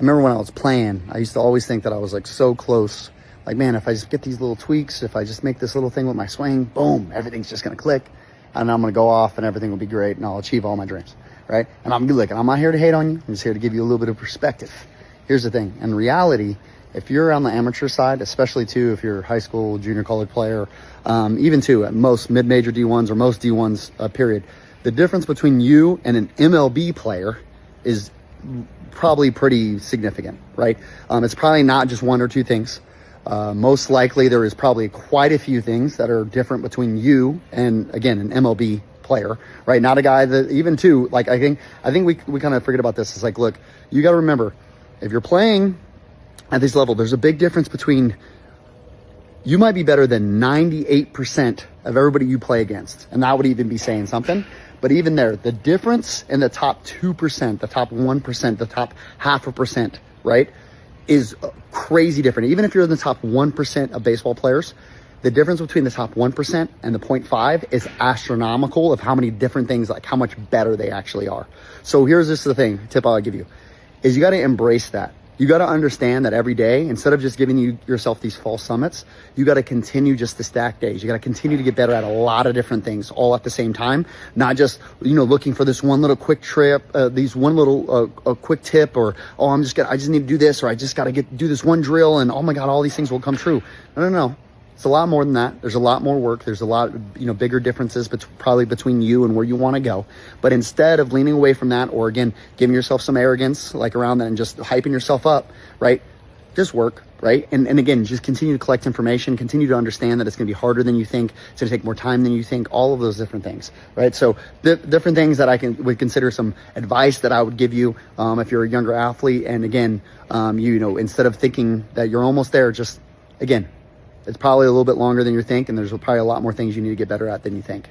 I remember when I was playing, I used to always think that I was like so close. Like, man, if I just get these little tweaks, if I just make this little thing with my swing, boom, everything's just going to click. And I'm going to go off and everything will be great and I'll achieve all my dreams, right? And I'm not here to hate on you. I'm just here to give you a little bit of perspective. Here's the thing. In reality, if you're on the amateur side, especially too, if you're a high school, junior college player, even too, at most mid-major D1s or most D1s, period, the difference between you and an MLB player is probably pretty significant, right? It's probably not just one or two things. Most likely there is probably quite a few things that are different between you and, again, an MLB player, right? Not a guy that, even too, like, I think we kind of forget about this. It's like, look, you got to remember, if you're playing at this level, there's a big difference between, you might be better than 98% of everybody you play against, and that would even be saying something. But even there, the difference in the top 2%, the top 1%, the top 0.5%, right, is crazy different. Even if you're in the top 1% of baseball players, the difference between the top 1% and the 0.5 is astronomical of how many different things, like how much better they actually are. So here's just the thing, tip I'll give you, is you got to embrace that. You got to understand that every day, instead of just giving yourself these false summits, you got to continue just to stack days. You got to continue to get better at a lot of different things all at the same time, not just, looking for this one little quick trip, these one little quick tip, or, oh, I just need to do this, or I just got to do this one drill, and oh my God, all these things will come true. No. It's a lot more than that. There's a lot more work. There's a lot, bigger differences probably between you and where you want to go. But instead of leaning away from that, or again, giving yourself some arrogance like around that and just hyping yourself up, right? Just work, right? And again, just continue to collect information, continue to understand that it's going to be harder than you think. It's going to take more time than you think, all of those different things, right? So the different things that I would consider some advice that I would give you if you're a younger athlete. And again, instead of thinking that you're almost there, just, again, it's probably a little bit longer than you think, and there's probably a lot more things you need to get better at than you think.